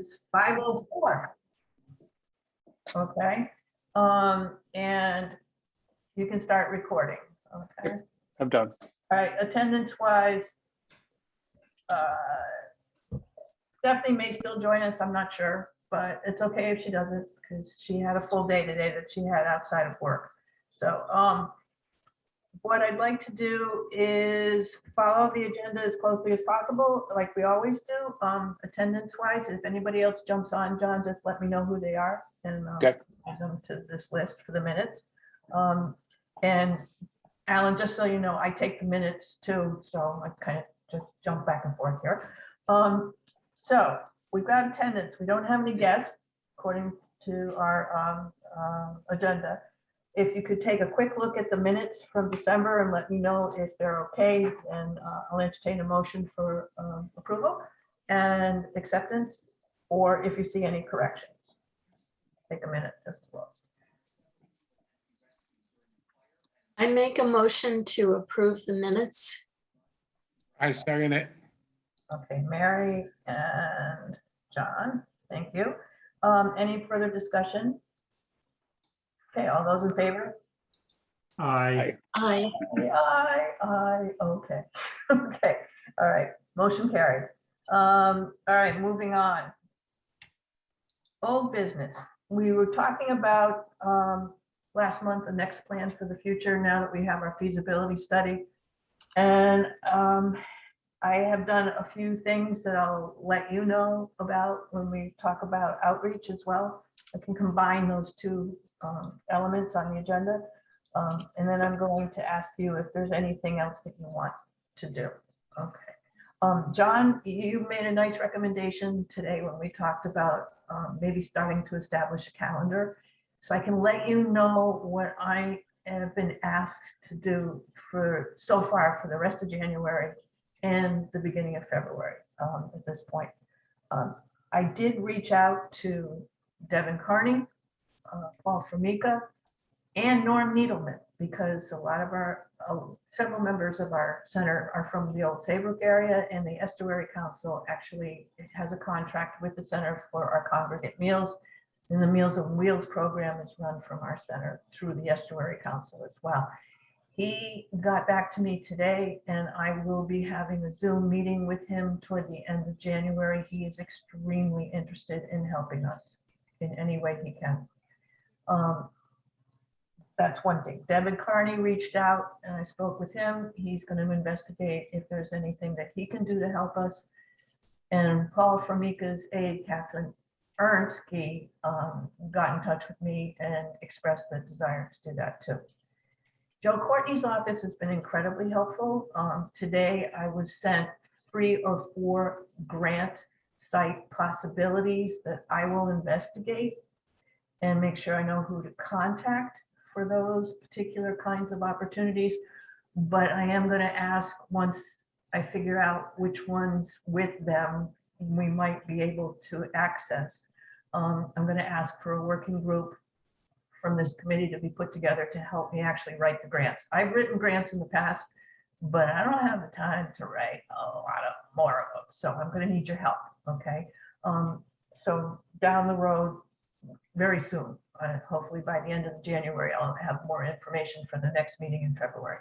It's 5:04. Okay, and you can start recording. Okay, I'm done. all right, attendance wise, Stephanie may still join us, I'm not sure, but it's okay if she doesn't, because she had a full day today that she had outside of work. So what I'd like to do is follow the agenda as closely as possible, like we always do, attendance wise. If anybody else jumps on, John, just let me know who they are and Okay. add them to this list for the minutes. And Alan, just so you know, I take the minutes too, so I kind of just jump back and forth here. So we've got attendance. We don't have any guests according to our agenda. If you could take a quick look at the minutes from December and let me know if they're okay, and I'll entertain a motion for approval and acceptance, or if you see any corrections. Take a minute just to look. I make a motion to approve the minutes. I second it. Okay, Mary and John, thank you. Any further discussion? Okay, all those in favor? Aye. Aye. Okay. Okay, all right, motion carried. All right, moving on. Old business. We were talking about last month, the next plan for the future, now that we have our feasibility study. And I have done a few things that I'll let you know about when we talk about outreach as well. I can combine those two elements on the agenda. And then I'm going to ask you if there's anything else that you want to do. Okay. John, you made a nice recommendation today when we talked about maybe starting to establish a calendar. So I can let you know what I have been asked to do for so far for the rest of January and the beginning of February at this point. I did reach out to Devin Carney, Paul Formica, and Norm Needleman, because a lot of our, several members of our center are from the old Saybrook area, and the Estuary Council actually has a contract with the center for our congregate meals. And the Meals on Wheels program is run from our center through the Estuary Council as well. He got back to me today, and I will be having a Zoom meeting with him toward the end of January. He is extremely interested in helping us in any way he can. That's one thing. Devin Carney reached out and I spoke with him. He's going to investigate if there's anything that he can do to help us. And Paul Formica's aide, Catherine Ernstke, got in touch with me and expressed the desire to do that too. Joe Courtney's office has been incredibly helpful. Today I was sent 3 or 4 grant site possibilities that I will investigate and make sure I know who to contact for those particular kinds of opportunities. But I am going to ask, once I figure out which ones with them we might be able to access, I'm going to ask for a working group from this committee to be put together to help me actually write the grants. I've written grants in the past, but I don't have the time to write a lot of more of them. So I'm going to need your help. Okay. So down the road, very soon, hopefully by the end of January, I'll have more information for the next meeting in February.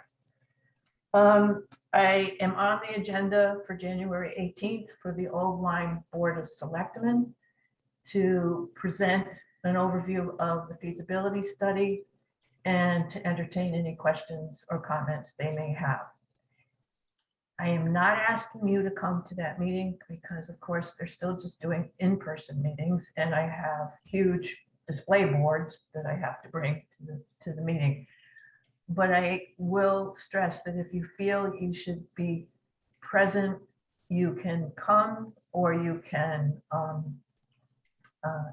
I am on the agenda for January 18th for the Old Lyme Board of Selectmen to present an overview of the feasibility study and to entertain any questions or comments they may have. I am not asking you to come to that meeting because, of course, they're still just doing in-person meetings, and I have huge display boards that I have to bring to the meeting. But I will stress that if you feel you should be present, you can come, or you can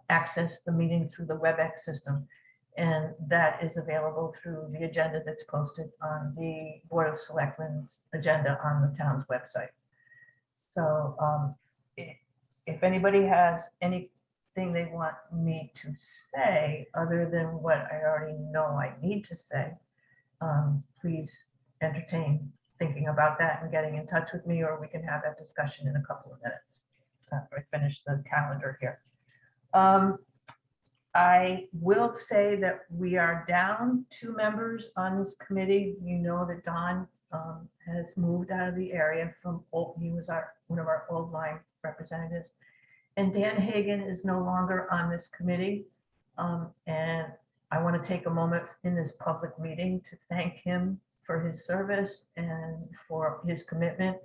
access the meeting through the WebEx system. And that is available through the agenda that's posted on the Board of Selectmen's agenda on the town's website. So if anybody has anything they want me to say other than what I already know I need to say, please entertain thinking about that and getting in touch with me, or we can have that discussion in a couple of minutes. after I finish the calendar here. I will say that we are down 2 members on this committee. You know that Don has moved out of the area from, he was one of our old line representatives. And Dan Hagan is no longer on this committee. And I want to take a moment in this public meeting to thank him for his service and for his commitment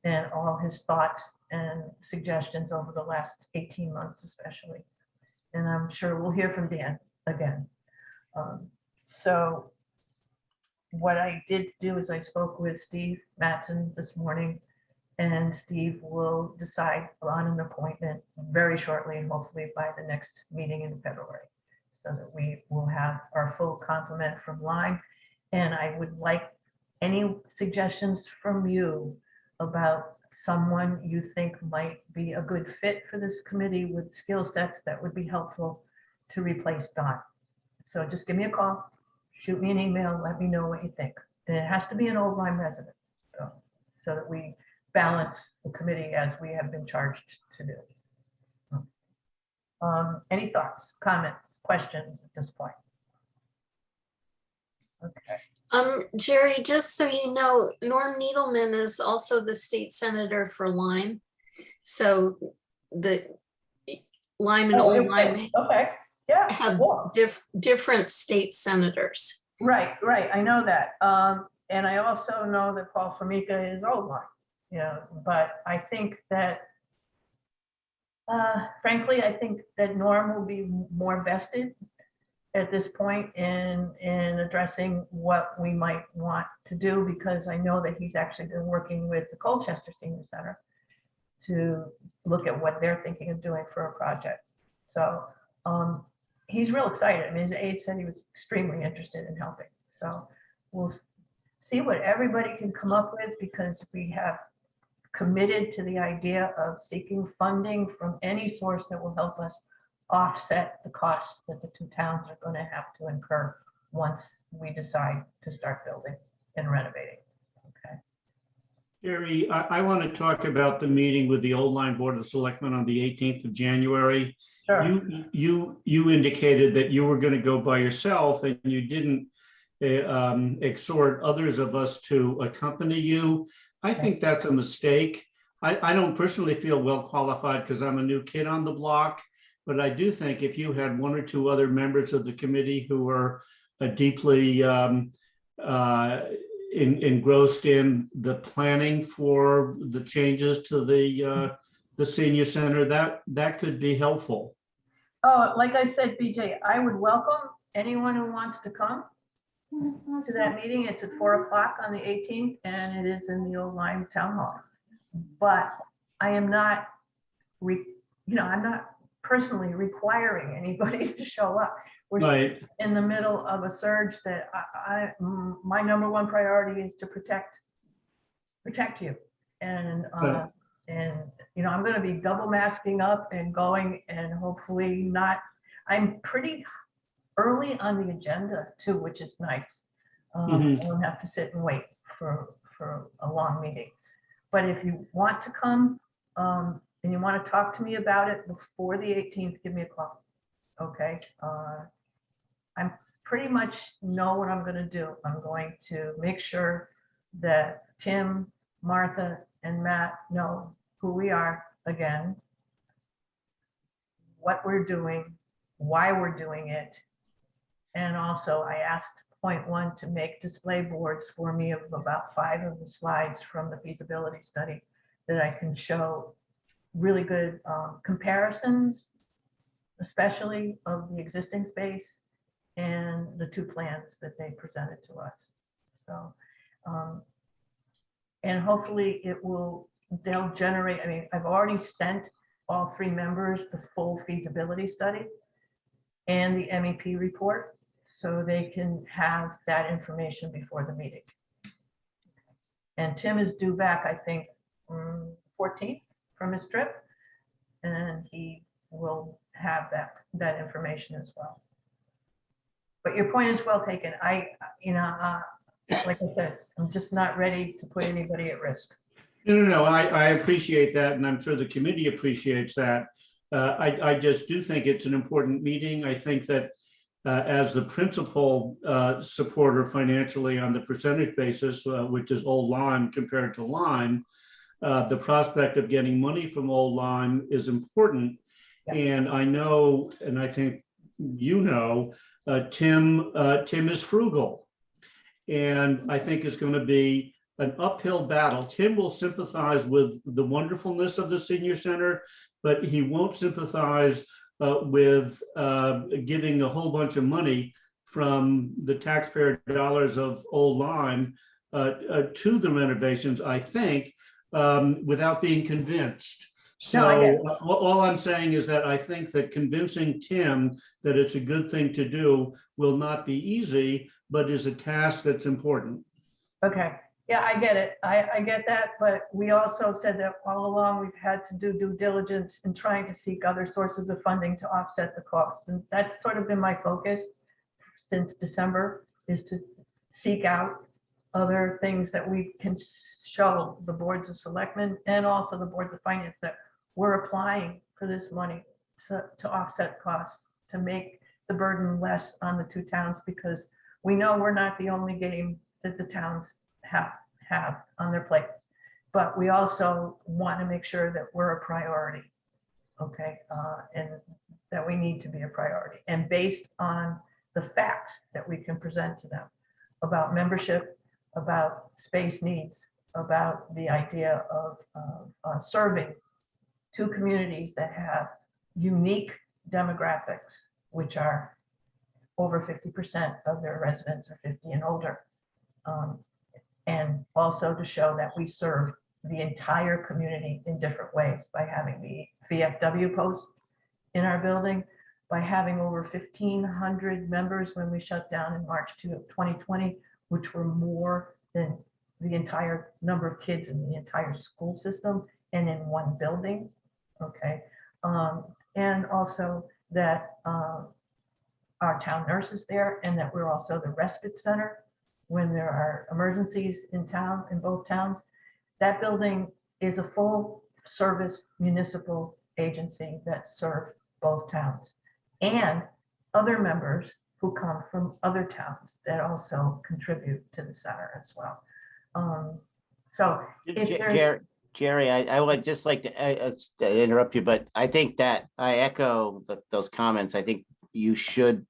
and all his thoughts and suggestions over the last 18 months especially. And I'm sure we'll hear from Dan again. So what I did do is I spoke with Steve Mattson this morning, and Steve will decide on an appointment very shortly, and hopefully by the next meeting in February, so that we will have our full complement from Lyme. And I would like any suggestions from you about someone you think might be a good fit for this committee with skill sets that would be helpful to replace Don. So just give me a call, shoot me an email, let me know what you think. And it has to be an old Lyme resident, so that we balance the committee as we have been charged to do. Any thoughts, comments, questions at this point? Okay. Jerry, just so you know, Norm Needleman is also the state senator for Lyme. So the Lyme and Old Lyme Okay, yeah. have Cool. different state senators. Right, I know that. And I also know that Paul Formica is old Lyme, you know, but I think that, frankly, I think that Norm will be more vested at this point in addressing what we might want to do, because I know that he's actually been working with the Colchester Senior Center to look at what they're thinking of doing for a project. So he's real excited. I mean, his aide said he was extremely interested in helping. So we'll see what everybody can come up with, because we have committed to the idea of seeking funding from any source that will help us offset the costs that the 2 towns are going to have to incur once we decide to start building and renovating. Okay. Jerry, I want to talk about the meeting with the Old Line Board of Selectmen on the 18th of January. Sure. You indicated that you were going to go by yourself, and you didn't exhort others of us to accompany you. I think that's a mistake. I don't personally feel well qualified because I'm a new kid on the block. But I do think if you had 1 or 2 other members of the committee who are deeply engrossed in the planning for the changes to the senior center, that could be helpful. Oh, like I said, BJ, I would welcome anyone who wants to come to that meeting. It's at 4 o'clock on the 18th, and it is in the Old Lyme Town Hall. But I am not, I'm not personally requiring anybody to show up. We're Right. in the middle of a surge that my number 1 priority is to protect you. And Right. and I'm going to be double masking up and going, and hopefully not. I'm pretty early on the agenda too, which is nice. I don't have to sit and wait for a long meeting. But if you want to come, and you want to talk to me about it before the 18th, give me a call. Okay. I'm pretty much know what I'm going to do. I'm going to make sure that Tim, Martha, and Matt know who we are again, what we're doing, why we're doing it. And also I asked point 1 to make display boards for me of about 5 of the slides from the feasibility study that I can show really good comparisons, especially of the existing space and the 2 plans that they presented to us. So, and hopefully they'll generate, I mean, I've already sent all 3 members the full feasibility study and the MEP report, so they can have that information before the meeting. And Tim is due back, I think, 14th from his trip, and he will have that information as well. But your point is well taken. Like I said, I'm just not ready to put anybody at risk. No, I appreciate that, and I'm sure the committee appreciates that. I just do think it's an important meeting. I think that as the principal supporter financially on the percentage basis, which is Old Lyme compared to Lyme, the prospect of getting money from Old Lyme is important. Yeah. And I know, and I think you know, Tim is frugal. And I think it's going to be an uphill battle. Tim will sympathize with the wonderfulness of the senior center, but he won't sympathize with giving a whole bunch of money from the taxpayer dollars of Old Lyme to the renovations, I think, without being convinced. No, I get So all I'm saying is that I think that convincing Tim that it's a good thing to do will not be easy, but is a task that's important. Okay, yeah, I get it. I get that, but we also said that all along we've had to do due diligence in trying to seek other sources of funding to offset the costs. And that's sort of been my focus since December, is to seek out other things that we can show the boards of selectmen and also the boards of finance that we're applying for this money to offset costs, to make the burden less on the two towns, because we know we're not the only game that the towns have on their plates, but we also want to make sure that we're a priority, okay, and that we need to be a priority, and based on the facts that we can present to them about membership, about space needs, about the idea of serving two communities that have unique demographics, which are over 50% of their residents are 50 and older. And also to show that we serve the entire community in different ways by having the VFW post in our building, by having over 1,500 members when we shut down in March 2020, which were more than the entire number of kids in the entire school system and in one building. Okay. And also that our town nurse is there, and that we're also the respite center when there are emergencies in town, in both towns. That building is a full service municipal agency that serves both towns, and other members who come from other towns that also contribute to the center as well. So if there's, Jerry, I would just like to interrupt you, but I think that I echo those comments. I think you should,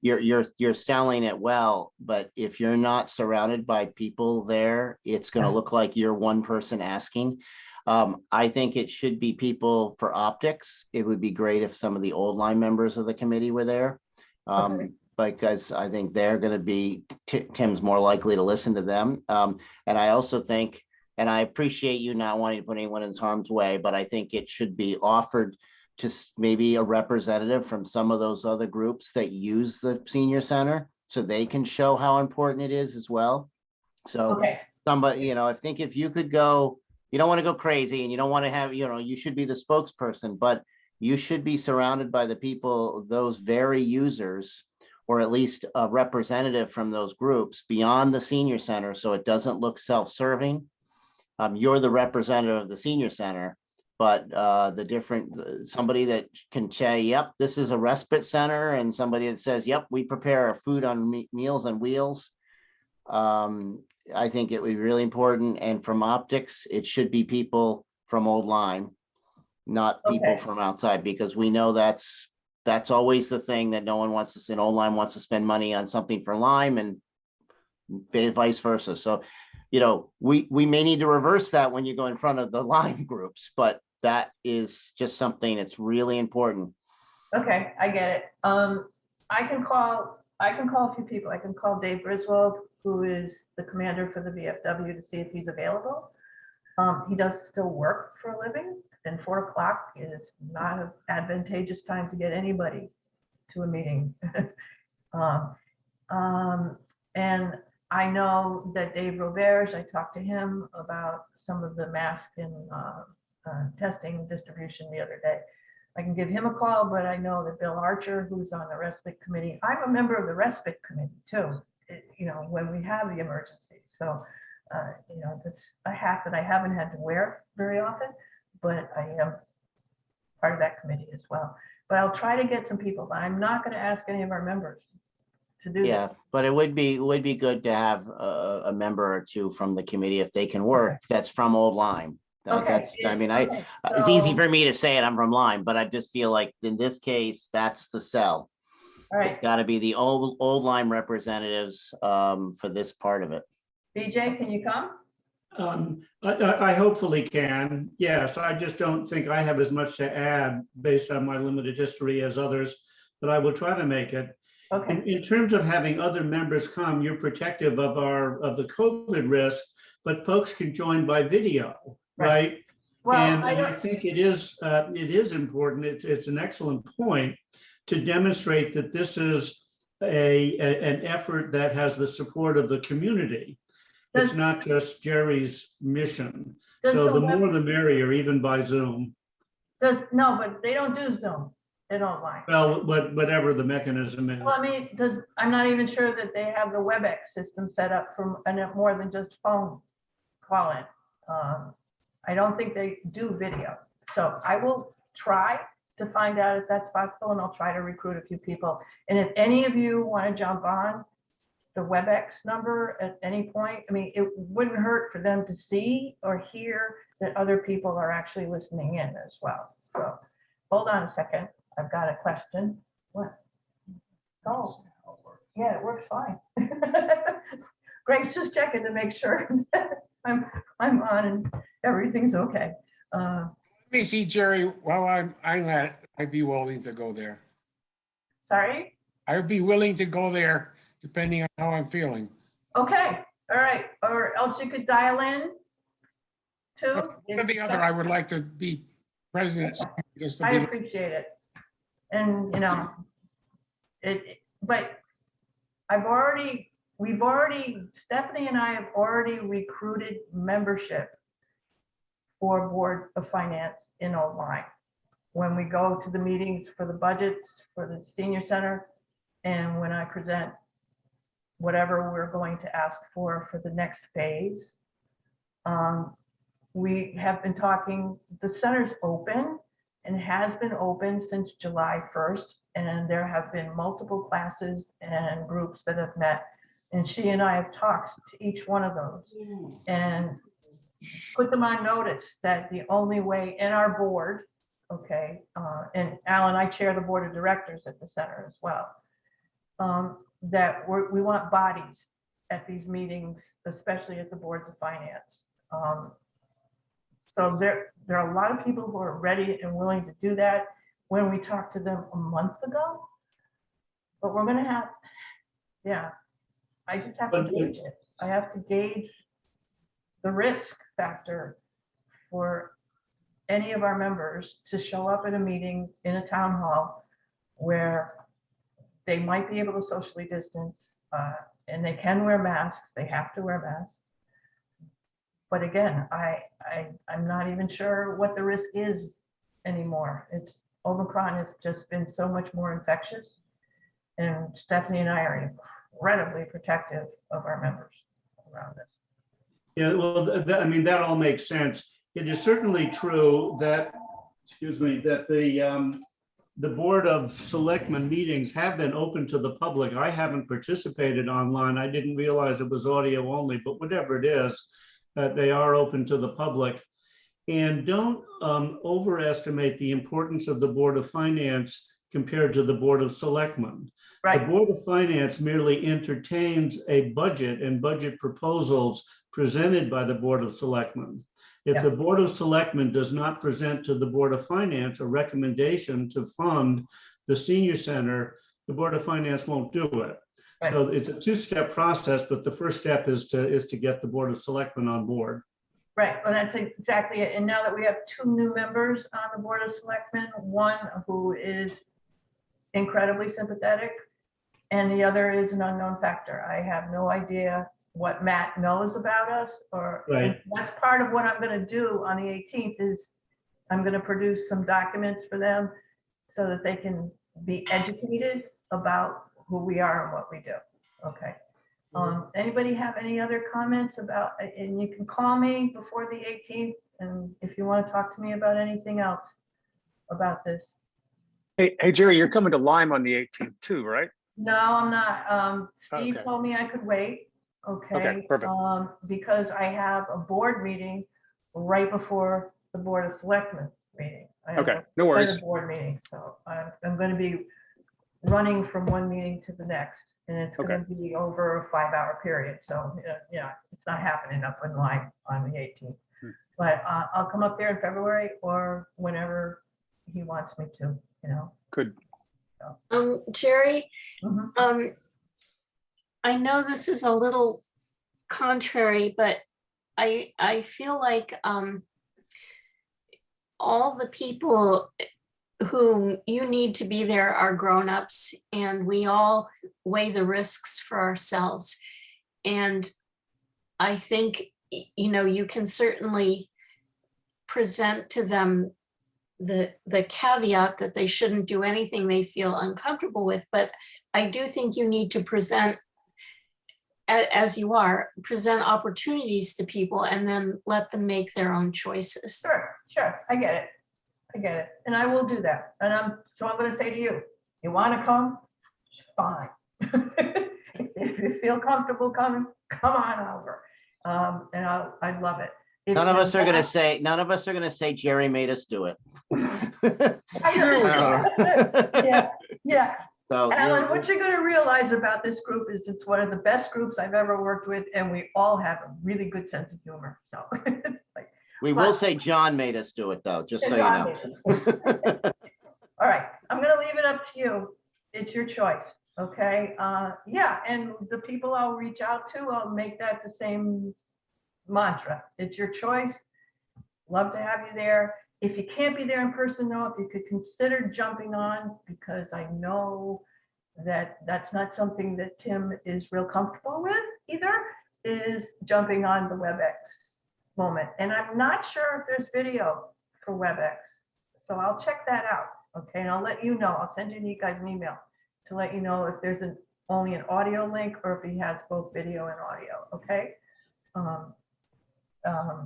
you're selling it well, but if you're not surrounded by people there, it's going to look like you're one person asking. I think it should be people for optics. It would be great if some of the Old Line members of the committee were there. Okay. Because I think they're going to be, Tim's more likely to listen to them. And I also think, and I appreciate you not wanting to put anyone in harm's way, but I think it should be offered to maybe a representative from some of those other groups that use the senior center, so they can show how important it is as well. So okay, somebody, I think if you could go, you don't want to go crazy and you don't want to have, you should be the spokesperson, but you should be surrounded by the people, those very users, or at least a representative from those groups beyond the senior center, so it doesn't look self-serving. You're the representative of the senior center, but somebody that can say, yep, this is a respite center, and somebody that says, yep, we prepare our food on Meals on Wheels. I think it would be really important. And from optics, it should be people from Old Lyme, not people Okay. from outside, because we know that's always the thing that no one wants to see. Old Lyme wants to spend money on something for Lyme and vice versa. So, we may need to reverse that when you go in front of the Lyme groups, but that is just something that's really important. okay, I get it. I can call a few people. I can call Dave Griswold, who is the commander for the VFW, to see if he's available. He does still work for a living, and 4 o'clock is not an advantageous time to get anybody to a meeting. And I know that Dave Roberge, I talked to him about some of the mask and testing distribution the other day. I can give him a call, but I know that Bill Archer, who's on the respite committee, I'm a member of the respite committee too, when we have the emergencies. So You know, that's a hat that I haven't had to wear very often, but I am part of that committee as well. But I'll try to get some people, but I'm not gonna ask any of our members to do Yeah, that. but it would be good to have a member or two from the committee if they can work, that's from Old Lyme. Okay. That's, I mean, Okay, it's easy so- for me to say it, I'm from Lyme, but I just feel like in this case, that's the sell. All It's right, gotta be the old Lyme representatives, for this part of it. BJ, can you come? I hopefully can. Yes, I just don't think I have as much to add based on my limited history as others, but I will try to make it. Okay, In terms of having other members come, you're protective of the COVID risk, but folks can join by video, right? well, And I I don't, think it is important. It's an excellent point to demonstrate that this is an effort that has the support of the community. It's Does- not just Jerry's mission. Does So the the web- more the merrier, even by Zoom. no, but they don't do Zoom. They don't like. Well, whatever the mechanism is. Well, I mean, I'm not even sure that they have the WebEx system set up for more than just phone calling. I don't think they do video. So I will try to find out if that's possible, and I'll try to recruit a few people. And if any of you want to jump on the WebEx number at any point, I mean, it wouldn't hurt for them to see or hear that other people are actually listening in as well. So hold on a second. I've got a question. What? Oh, yeah, it works fine. Greg's just checking to make sure I'm on and everything's okay. Let me see, Jerry, while I'm at, it, I'd be willing to go there. Sorry? I would be willing to go there depending on how I'm feeling. Okay, all right. Or else you could dial in too. One or the other, I would like to be president. Just to I be, appreciate it. And, you know, but Stephanie and I have already recruited membership for Board of Finance in Old Lyme. When we go to the meetings for the budgets for the senior center, and when I present whatever we're going to ask for the next phase. We have been talking, the center's open and has been open since July 1st. And there have been multiple classes and groups that have met. And she and I have talked to each one of those and put them on notice that the only way in our board, okay, and Alan, I chair the board of directors at the center as well, that we want bodies at these meetings, especially at the boards of finance. So there are a lot of people who are ready and willing to do that when we talked to them a month ago. But we're gonna have, yeah, I just have to gauge it. I have to gauge the risk factor for any of our members to show up at a meeting in a town hall where they might be able to socially distance, and they can wear masks. They have to wear masks. But again, I'm not even sure what the risk is anymore. Omicron has just been so much more infectious. And Stephanie and I are incredibly protective of our members around this. Yeah, well, I mean, that all makes sense. It is certainly true that, excuse me, that the Board of Selectmen meetings have been open to the public. I haven't participated online. I didn't realize it was audio only, but whatever it is, they are open to the public. And don't overestimate the importance of the Board of Finance compared to the Board of Selectmen. The Right, Board of Finance merely entertains a budget and budget proposals presented by the Board of Selectmen. If Yeah. the Board of Selectmen does not present to the Board of Finance a recommendation to fund the senior center, the Board of Finance won't do it. Right. So it's a two-step process, but the first step is to get the Board of Selectmen on board. right. Well, that's exactly it. And now that we have 2 new members on the Board of Selectmen, one who is incredibly sympathetic and the other is an unknown factor. I have no idea what Matt knows about us, or Right. that's part of what I'm going to do on the 18th is I'm going to produce some documents for them so that they can be educated about who we are and what we do. Okay. Anybody have any other comments about, and you can call me before the 18th, and if you want to talk to me about anything else about this. Hey, Jerry, you're coming to Lyme on the 18th too, right? No, I'm not. Steve Okay. told me I could wait. Okay. Okay, perfect. Because I have a board meeting right before the Board of Selectmen meeting. I have Okay, a no worries. better board meeting, so I'm going to be running from one meeting to the next, and it's going to be over a 5-hour period. So, yeah, it's not happening up in Lyme on the 18th. But I'll come up there in February or whenever he wants me to, you know. Good. Jerry, Mhm. I know this is a little contrary, but I feel like all the people whom you need to be there are grown-ups, and we all weigh the risks for ourselves. And I think, you know, you can certainly present to them the caveat that they shouldn't do anything they feel uncomfortable with, but I do think you need to present, as you are, present opportunities to people and then let them make their own choices. Sure, I get it. And I will do that. And I'm gonna say to you, you wanna come? Fine. If you feel comfortable coming, come on over. And I'd love it. None of us are gonna say Jerry made us do it. Yeah. So Alan, what you're gonna realize about this group is it's one of the best groups I've ever worked with, and we all have a really good sense of humor, so. It's like, we will say John made us do it though, just so you know. All right, I'm gonna leave it up to you. It's your choice, okay? Yeah, and the people I'll reach out to, I'll make that the same mantra. It's your choice. Love to have you there. If you can't be there in person, though, if you could consider jumping on, because I know that that's not something that Tim is real comfortable with either, is jumping on the WebEx moment. And I'm not sure if there's video for WebEx. So I'll check that out. Okay, and I'll let you know. I'll send you guys an email to let you know if there's only an audio link or if he has both video and audio. Okay.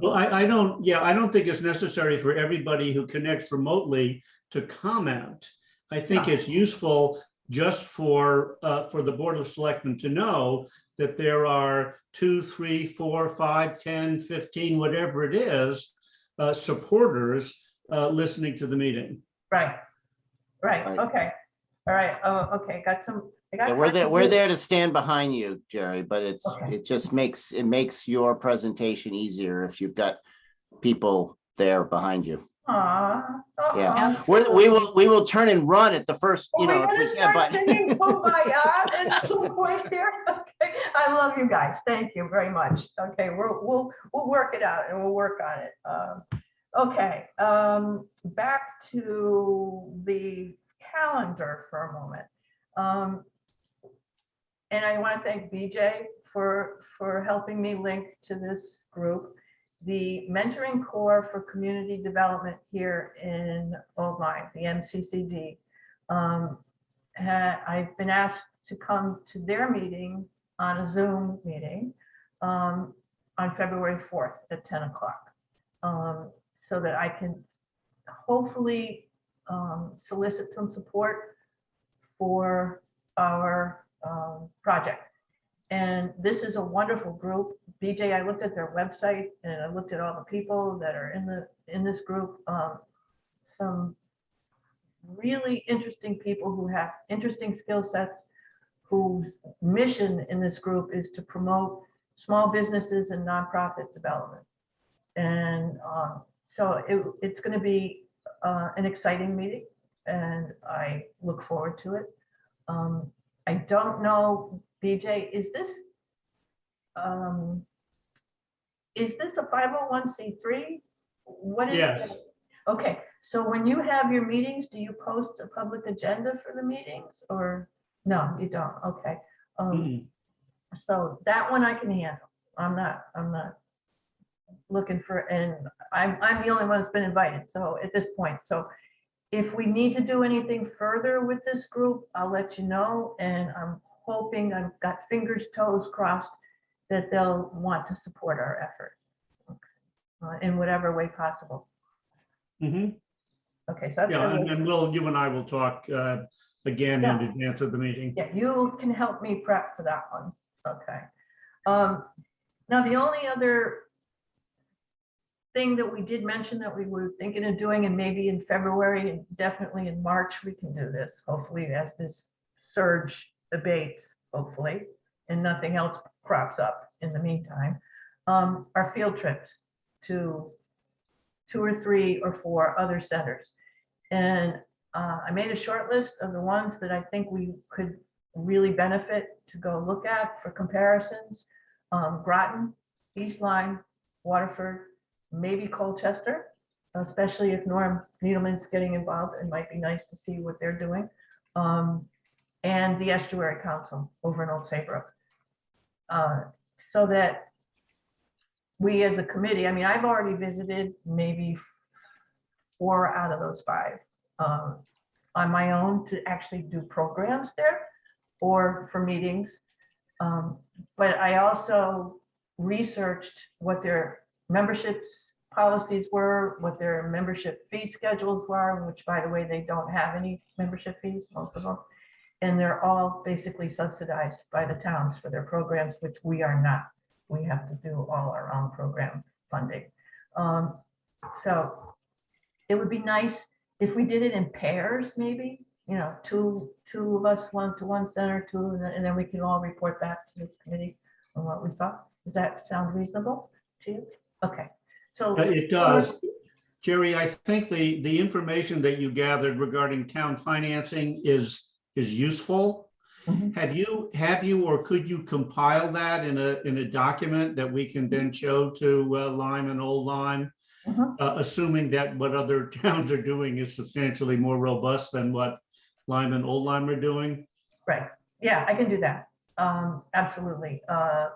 Well, I don't think it's necessary for everybody who connects remotely to comment. I think No. it's useful just for the Board of Selectmen to know that there are 2, 3, 4, 5, 10, 15, whatever it is, supporters listening to the meeting. Right. Right. Okay. All right. Oh, okay. Yeah, we're there to stand behind you, Jerry, but Okay. it just makes your presentation easier if you've got people there behind you. Yeah. Absolutely. We will turn and run at the first, We're if gonna we can, start but singing Kumbaya at some point here. Okay. I love you guys. Thank you very much. Okay, we'll work it out and we'll work on it. Okay, back to the calendar for a moment. And I want to thank BJ for helping me link to this group. The Mentoring Corps for Community Development here in Old Lyme, the MCCD. I've been asked to come to their meeting on a Zoom meeting on February 4th at 10 o'clock. So that I can hopefully solicit some support for our project. And this is a wonderful group. BJ, I looked at their website and I looked at all the people that are in this group. Some really interesting people who have interesting skill sets, whose mission in this group is to promote small businesses and nonprofit development. And so it's going to be an exciting meeting, and I look forward to it. I don't know, BJ, is this a 501c3? What is Yes. that? Okay, so when you have your meetings, do you post a public agenda for the meetings, or no, you don't? Okay. So that one I can handle. I'm not looking for, and I'm the only one that's been invited, so at this point. So if we need to do anything further with this group, I'll let you know, and I'm hoping, I've got fingers, toes crossed, that they'll want to support our effort in whatever way possible. Mhm. Okay, so that's. Yeah, really- and you and I will talk again in Yeah. advance of the meeting. Yeah, you can help me prep for that one. Okay. Now, the only other thing that we did mention that we were thinking of doing, and maybe in February and definitely in March, we can do this, hopefully as this surge abates, hopefully, and nothing else crops up in the meantime, are field trips to 2 or 3 or 4 other centers. And I made a short list of the ones that I think we could really benefit to go look at for comparisons. Groton, East Lyme, Waterford, maybe Colchester, especially if Norm Needleman's getting involved. It might be nice to see what they're doing. And the Estuary Council over in Old Saybrook. So that we as a committee, I mean, I've already visited maybe 4 out of those 5 on my own to actually do programs there or for meetings. But I also researched what their memberships policies were, what their membership fee schedules were, which by the way, they don't have any membership fees, most of them. And they're all basically subsidized by the towns for their programs, which we are not. We have to do all our own program funding. So it would be nice if we did it in pairs, maybe, you know, two of us, one to one center, 2, and then we can all report back to this committee on what we saw. Does that sound reasonable to you? Okay, so. It does. Jerry, I think the information that you gathered regarding town financing is useful. Mhm. Have you or could you compile that in a document that we can then show to Lyme and Old Lyme? Mhm. Assuming that what other towns are doing is substantially more robust than what Lyme and Old Lyme are doing? Right, yeah, I can do that. Absolutely. I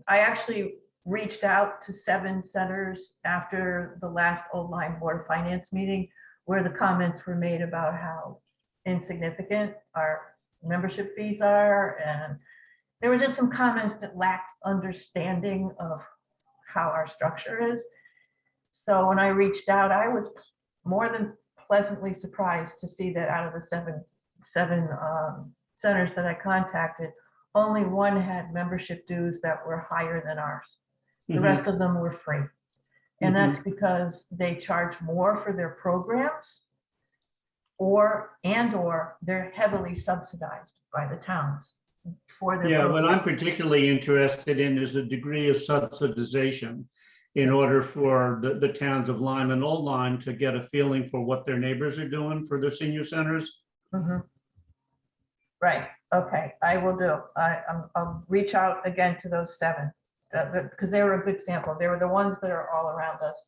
actually reached out to 7 centers after the last Old Lyme Board of Finance meeting, where the comments were made about how insignificant our membership fees are. And there were just some comments that lacked understanding of how our structure is. So when I reached out, I was more than pleasantly surprised to see that out of the seven centers that I contacted, only 1 had membership dues that were higher than ours. The rest of them were free. And that's because they charge more for their programs or they're heavily subsidized by the towns for their. Yeah, what I'm programs. particularly interested in is the degree of subsidization in order for the towns of Lyme and Old Lyme to get a feeling for what their neighbors are doing for their senior centers. Mhm. Right, okay, I will do. I'll reach out again to those 7, because they were a good sample. They were the ones that are all around us.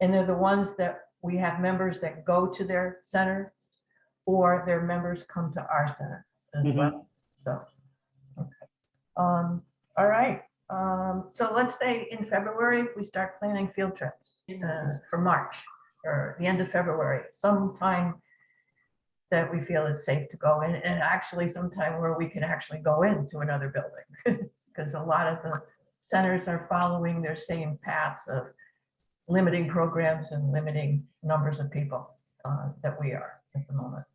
And they're the ones that we have members that go to their center or their members come to our center as well. So, okay. All right. So let's say in February, we start planning field trips for March or the end of February, sometime that we feel it's safe to go in, and actually sometime where we can actually go into another building. Because a lot of the centers are following their same paths of limiting programs and limiting numbers of people that we are at the moment.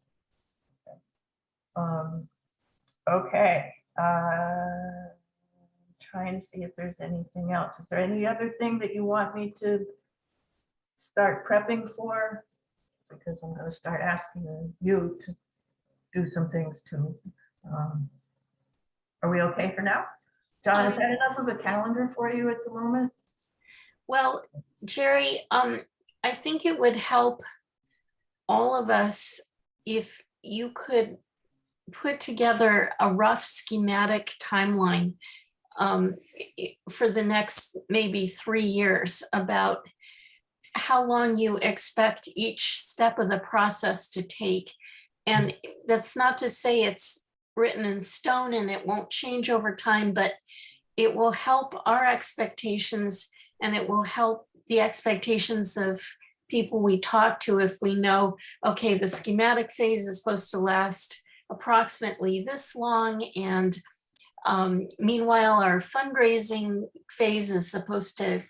Okay. Trying to see if there's anything else. Is there any other thing that you want me to start prepping for? Because I'm going to start asking you to do some things too. Are we okay for now? John, is that enough of a calendar for you at the moment? Well, Jerry, I think it would help all of us if you could put together a rough schematic timeline for the next maybe 3 years about how long you expect each step of the process to take. And that's not to say it's written in stone and it won't change over time, but it will help our expectations and it will help the expectations of people we talk to if we know, okay, the schematic phase is supposed to last approximately this long, and meanwhile, our fundraising phase is supposed to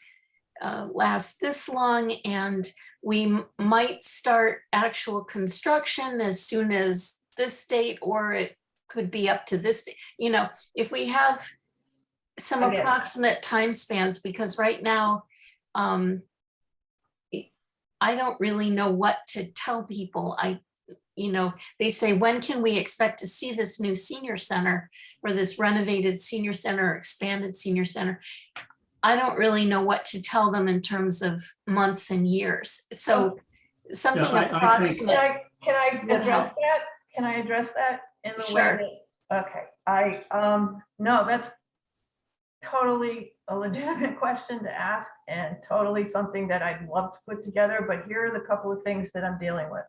last this long, and we might start actual construction as soon as this date, or it could be up to this date. You know, if we have some I get it. approximate time spans, because right now, I don't really know what to tell people. You know, they say, when can we expect to see this new senior center, or this renovated senior center, or expanded senior center? I don't really know what to tell them in terms of months and years. So something I think- approximate. Can I Would address help. that? Can I address that in the Sure. way that, okay, no, that's totally a legitimate question to ask, and totally something that I'd love to put together, but here are the couple of things that I'm dealing with.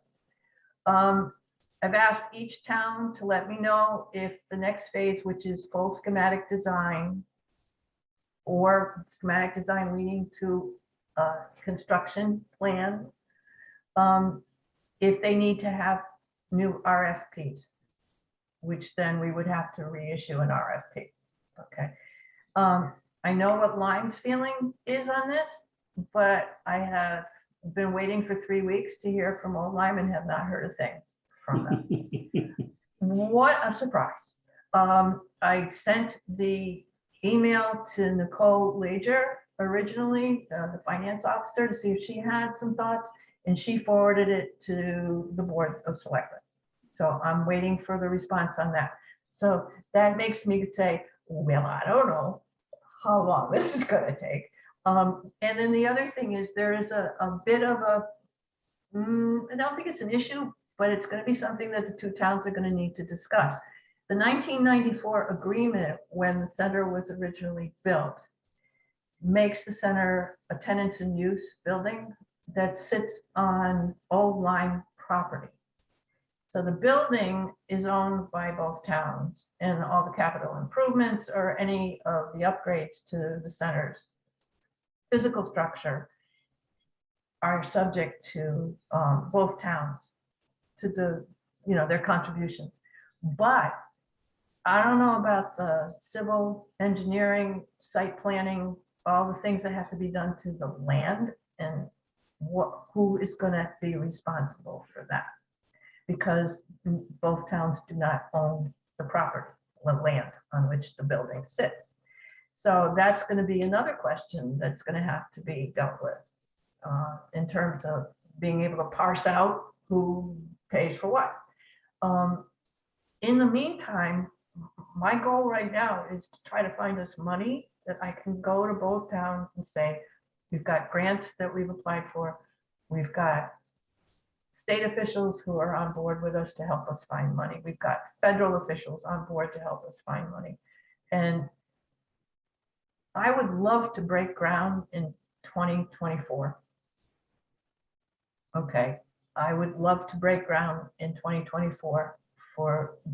I've asked each town to let me know if the next phase, which is full schematic design, or schematic design leading to construction plan, if they need to have new RFPs, which then we would have to reissue an RFP. Okay. I know what Lyme's feeling is on this, but I have been waiting for 3 weeks to hear from Old Lyme and have not heard a thing from them. What a surprise. I sent the email to Nicole Leger originally, the finance officer, to see if she had some thoughts, and she forwarded it to the Board of Selectmen. So I'm waiting for the response on that. So that makes me say, well, I don't know how long this is going to take. And then the other thing is, there is a bit of a, I don't think it's an issue, but it's going to be something that the two towns are going to need to discuss. The 1994 agreement, when the center was originally built, makes the center a tenants in use building that sits on Old Lyme property. So the building is owned by both towns, and all the capital improvements or any of the upgrades to the center's physical structure are subject to both towns, to the, you know, their contributions. But I don't know about the civil engineering, site planning, all the things that have to be done to the land, and who is going to be responsible for that, because both towns do not own the property, the land on which the building sits. So that's going to be another question that's going to have to be dealt with in terms of being able to parse out who pays for what. In the meantime, my goal right now is to try to find us money that I can go to both towns and say, we've got grants that we've applied for. We've got state officials who are on board with us to help us find money. We've got federal officials on board to help us find money. And I would love to break ground in 2024. Okay, I would love to break ground in 2024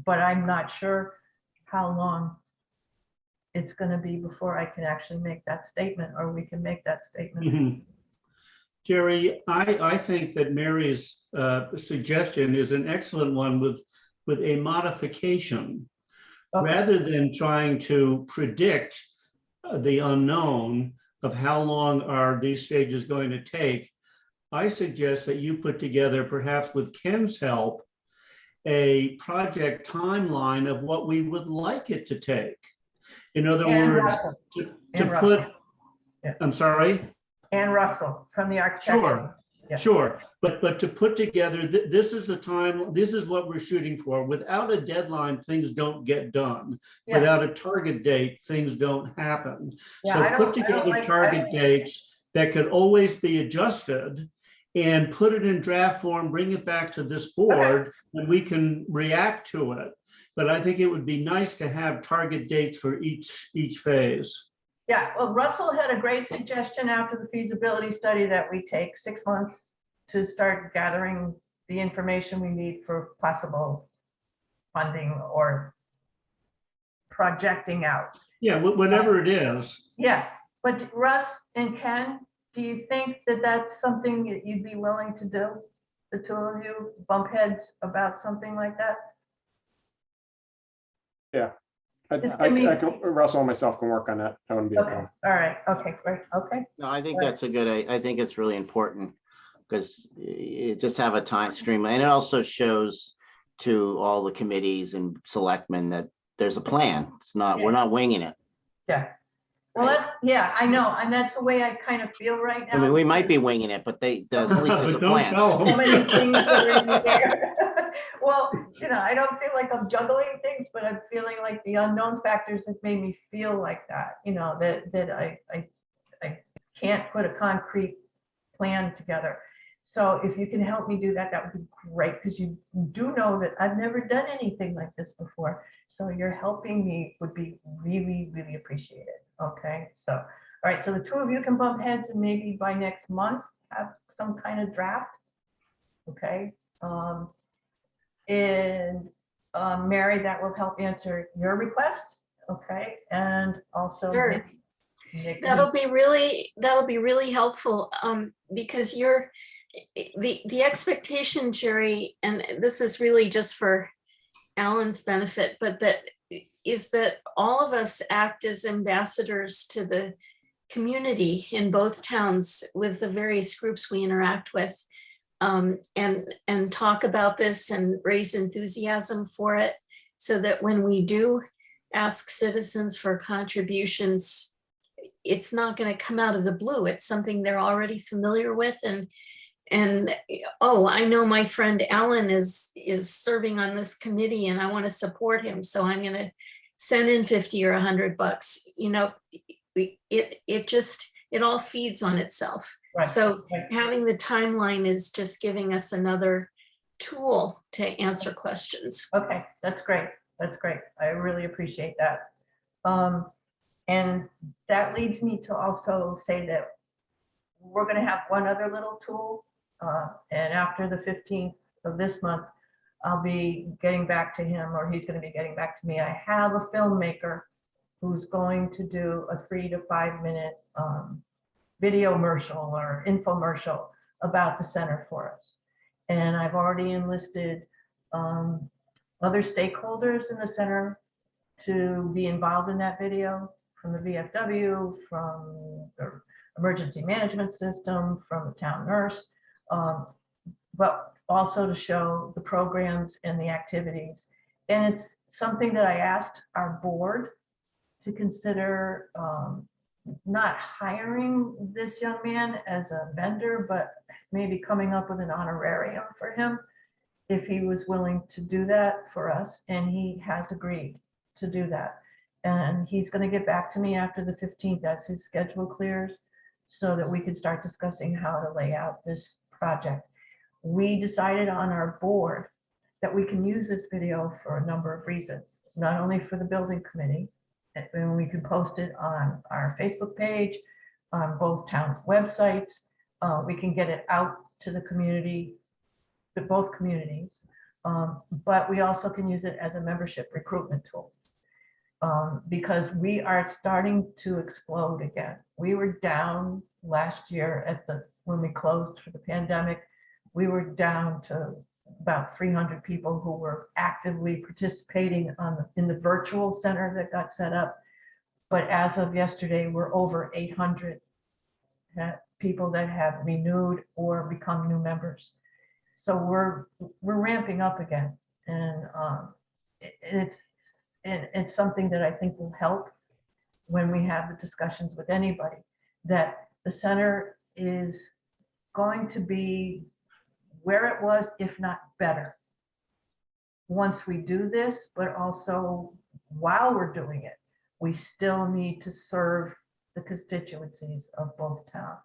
but I'm not sure how long it's going to be before I can actually make that statement, or we can make that statement. Mhm. Jerry, I think that Mary's suggestion is an excellent one with a modification. Okay. Rather than trying to predict the unknown of how long are these stages going to take, I suggest that you put together, perhaps with Ken's help, a project timeline of what we would like it to take. In other And words, Russell. to And put, Russell. Yeah. I'm sorry? And Russell from the architect. Sure, Yeah. sure. But to put together, this is the time, this is what we're shooting for. Without a deadline, things don't get done. Yeah. Without a target date, things don't happen. Yeah, So I put don't together like- target dates that could always be adjusted and put it in draft form, bring it back to this board, and we can react to it. But I think it would be nice to have target dates for each phase. Yeah, well, Russell had a great suggestion after the feasibility study that we take 6 months to start gathering the information we need for possible funding or projecting out. Yeah, whatever it is. Yeah, but Russ and Ken, do you think that that's something that you'd be willing to do? The two of you bump heads about something like that? Just I give me- can, Russell and myself can work on that. That wouldn't be a Okay, problem. all right, okay, great, okay. No, I think Right. that's a good, I think it's really important because you just have a time stream and it also shows to all the committees and selectmen that there's a plan. It's not, we're not winging it. Yeah. Well, that's, yeah, I know, and that's the way I kind of feel right now. I mean, we might be winging it, but there's at least there's a But don't plan. tell So many things that are in the them. air. Well, I don't feel like I'm juggling things, but I'm feeling like the unknown factors have made me feel like that, that I can't put a concrete plan together. So if you can help me do that, that would be great, because you do know that I've never done anything like this before. So you're helping me would be really, really appreciated. Okay, so, all right, so the two of you can bump heads and maybe by next month have some kind of draft. Okay. And Mary, that will help answer your request. Okay, and also Sure. Nick- That'll be really helpful, because the expectation, Jerry, and this is really just for Alan's benefit, but that all of us act as ambassadors to the community in both towns with the various groups we interact with, and talk about this and raise enthusiasm for it, so that when we do ask citizens for contributions, it's not going to come out of the blue. It's something they're already familiar with, and oh, I know my friend Alan is serving on this committee and I want to support him, so I'm going to send in 50 or $100. It all feeds on itself. Right, So right. having the timeline is just giving us another tool to answer questions. Okay, that's great. That's great. I really appreciate that. And that leads me to also say that we're going to have one other little tool. And after the 15th of this month, I'll be getting back to him, or he's going to be getting back to me. I have a filmmaker who's going to do a 3 to 5 minute video commercial or infomercial about the center for us. And I've already enlisted other stakeholders in the center to be involved in that video, from the VFW, from the emergency management system, from the town nurse, but also to show the programs and the activities. And it's something that I asked our board to consider, not hiring this young man as a vendor, but maybe coming up with an honorarium for him if he was willing to do that for us. And he has agreed to do that. And he's going to get back to me after the 15th as his schedule clears, so that we can start discussing how to lay out this project. We decided on our board that we can use this video for a number of reasons, not only for the building committee, and we can post it on our Facebook page, on both towns' websites. We can get it out to the community, to both communities, but we also can use it as a membership recruitment tool. Because we are starting to explode again. We were down last year when we closed for the pandemic. We were down to about 300 people who were actively participating in the virtual center that got set up. But as of yesterday, we're over 800 people that have renewed or become new members. So we're ramping up again, and it's something that I think will help when we have the discussions with anybody, that the center is going to be where it was, if not better, once we do this. But also, while we're doing it, we still need to serve the constituencies of both towns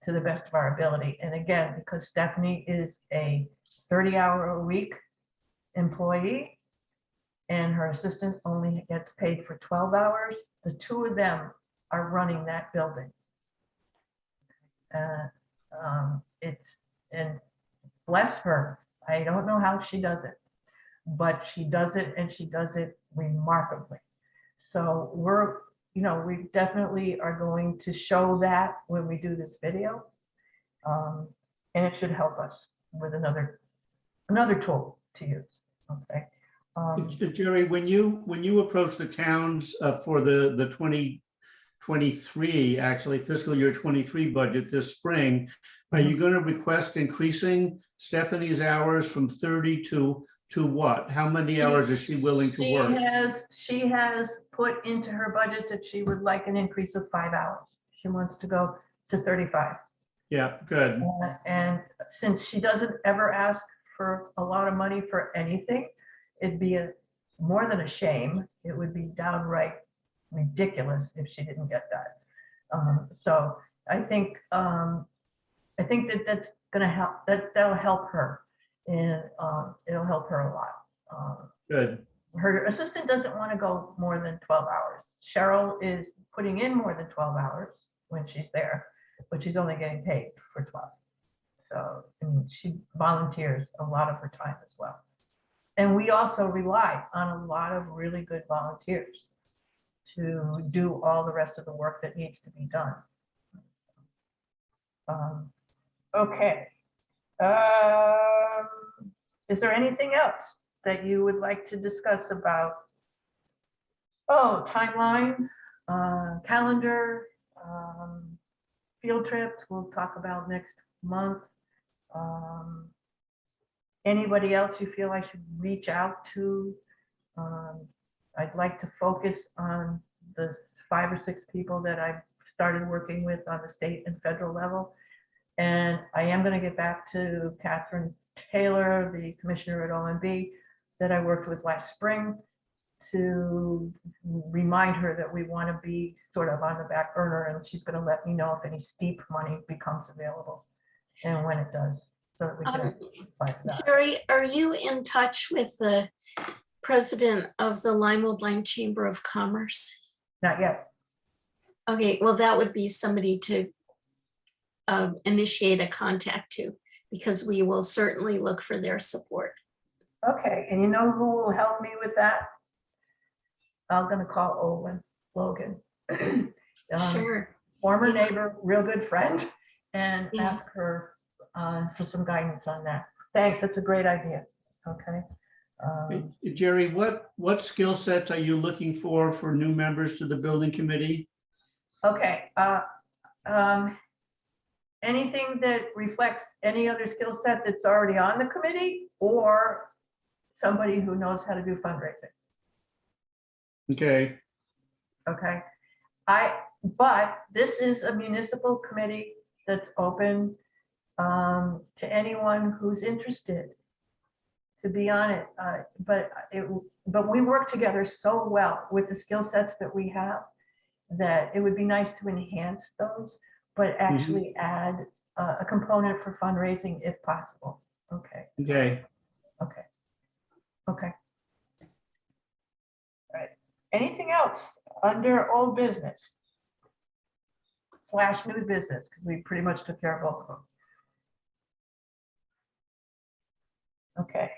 to the best of our ability. And again, because Stephanie is a 30-hour-a-week employee and her assistant only gets paid for 12 hours, the two of them are running that building. And bless her, I don't know how she does it, but she does it, and she does it remarkably. So we definitely are going to show that when we do this video, and it should help us with another tool to use. Okay. Jerry, when you approach the towns for the 2023, actually fiscal year 23 budget this spring, are you going to request increasing Stephanie's hours from 30 to what? How many hours is she willing to work? She has put into her budget that she would like an increase of 5 hours. She wants to go to 35. Yeah, good. And since she doesn't ever ask for a lot of money for anything, it'd be more than a shame. It would be downright ridiculous if she didn't get that. So I think that that's going to help. That'll help her, and it'll help her a lot. Good. Her assistant doesn't want to go more than 12 hours. Cheryl is putting in more than 12 hours when she's there, but she's only getting paid for 12. So I mean, she volunteers a lot of her time as well. And we also rely on a lot of really good volunteers to do all the rest of the work that needs to be done. Okay. Is there anything else that you would like to discuss about? Oh, timeline, calendar, field trips we'll talk about next month. Anybody else you feel I should reach out to? I'd like to focus on the 5 or 6 people that I've started working with on the state and federal level. And I am going to get back to Catherine Taylor, the commissioner at OMB that I worked with last spring, to remind her that we want to be sort of on the back burner, and she's going to let me know if any steep money becomes available and when it does, so that we can apply for that. Jerry, are you in touch with the president of the Lyme Chamber of Commerce? Not yet. Okay, well, that would be somebody to initiate a contact to, because we will certainly look for their support. Okay, and you know who will help me with that? I'm going to call Olin Logan. Sure. Former Yeah. neighbor, real good friend, and Yeah. ask her for some guidance on that. Thanks, that's a great idea. Okay. Jerry, what skill sets are you looking for new members to the building committee? Okay. Anything that reflects any other skill set that's already on the committee, or somebody who knows how to do fundraising. Okay, Okay. But this is a municipal committee that's open to anyone who's interested to be on it. But we work together so well with the skill sets that we have that it would be nice to enhance those, but actually add a component for fundraising if possible. Okay. okay. Okay. Okay. All right. Anything else under old business / new business? Because we pretty much took care of both of them. Okay.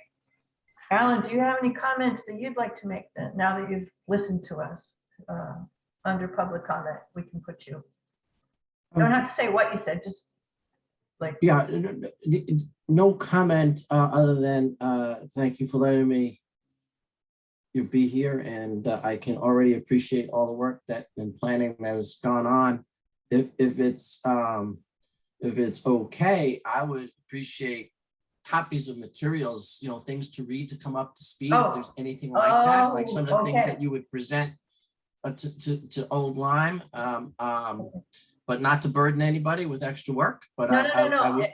Alan, do you have any comments that you'd like to make then, now that you've listened to us? Under public comment, we can put you. You don't have to say what you said, just like. Yeah, no comment other than thank you for letting me be here, and I can already appreciate all the work that and planning that has gone on. If it's okay, I would appreciate copies of materials, things to read to come up to speed. If there's anything like that, like some of the things that you would present to Old Lyme, but not to burden anybody with extra work. But I would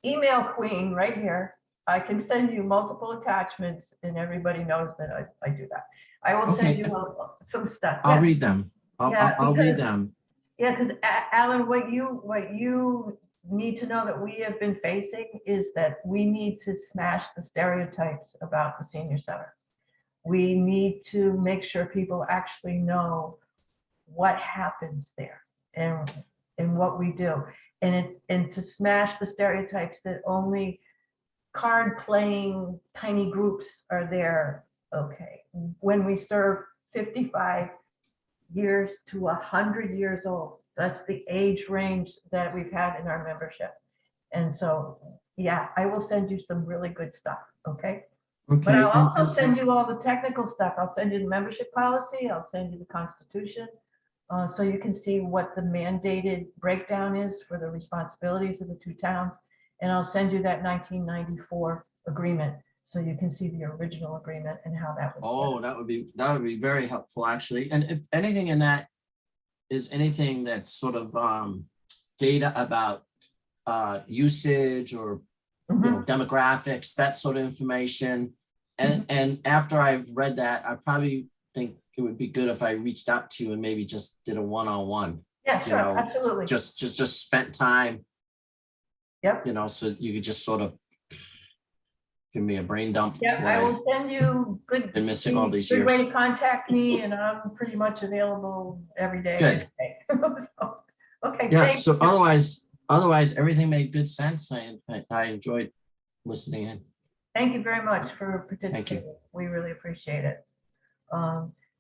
email Queen right here. I can send you multiple attachments, and everybody knows that I do that. I will send you some stuff. I'll read them. I'll read them. Yeah, because Alan, what you need to know that we have been facing is that we need to smash the stereotypes about the senior center. We need to make sure people actually know what happens there and what we do, and to smash the stereotypes that only card playing tiny groups are there. Okay, when we serve 55 years to 100 years old, that's the age range that we've had in our membership. And so, yeah, I will send you some really good stuff. Okay. But Okay. I'll and- also send you all the technical stuff. I'll send you the membership policy. I'll send you the Constitution. So you can see what the mandated breakdown is for the responsibilities of the two towns. And I'll send you that 1994 agreement, so you can see the original agreement and how that was. Oh, that would be very helpful, actually. And if anything in that is anything that's sort of data about usage or demographics, that sort of information. And after I've read that, I probably think it would be good if I reached out to you and maybe just did a one-on-one. Yeah, sure, absolutely. Just spent time. Yep. So you could just sort of give me a brain dump. Yeah, I will send you good. Been missing all these Good way years. to contact me, and I'm pretty much available every day. Good. So, okay. Yeah, thank so you. otherwise, everything made good sense. I enjoyed listening in. Thank you very much for participating. We really appreciate it.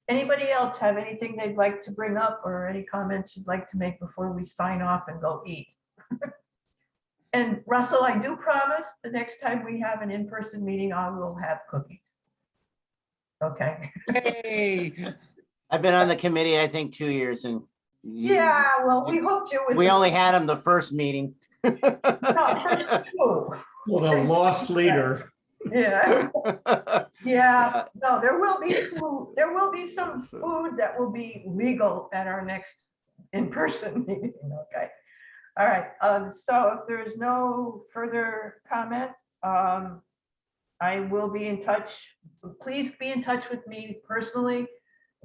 Anybody else have anything they'd like to bring up or any comments you'd like to make before we sign off and go eat? And Russell, I do promise the next time we have an in-person meeting, I will have cookies. Okay. Hey, I've been on the committee, I think, 2 years and Yeah, well, we hoped you would. we only had them the first meeting. No, first two. Well, the lost leader. Yeah. Yeah, no, there will be food, there will be some food that will be legal at our next in-person meeting, okay? All right, so if there's no further comment, I will be in touch. Please be in touch with me personally,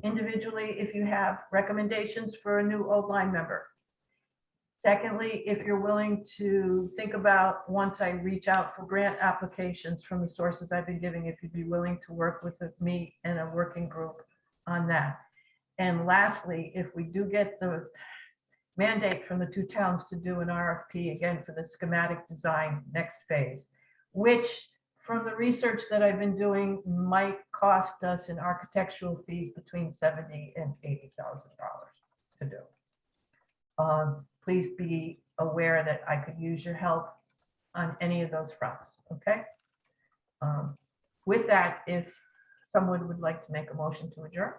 individually, if you have recommendations for a new Old Line member. Secondly, if you're willing to think about, once I reach out for grant applications from the sources I've been giving, if you'd be willing to work with me and a working group on that. And lastly, if we do get the mandate from the two towns to do an RFP again for the schematic design next phase, which from the research that I've been doing might cost us in architectural fees between $70,000 and $80,000 to do. Please be aware that I could use your help on any of those fronts, okay? With that, if someone would like to make a motion to adjourn.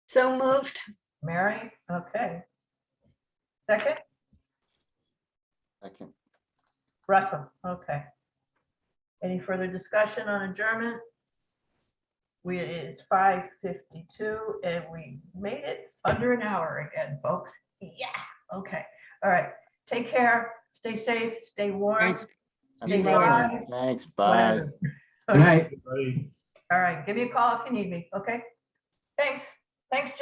So moved. Mary, okay. Second, Second. Russell, okay. Any further discussion on adjournment? It's 5:52 and we made it under an hour again, folks. Yeah, okay. All right. Take care, stay safe, stay warm. thanks. Stay Be well, dry. Thanks, bye. whatever. Good night. Everybody. All right, give me a call if you need me, okay? Thanks. Thanks,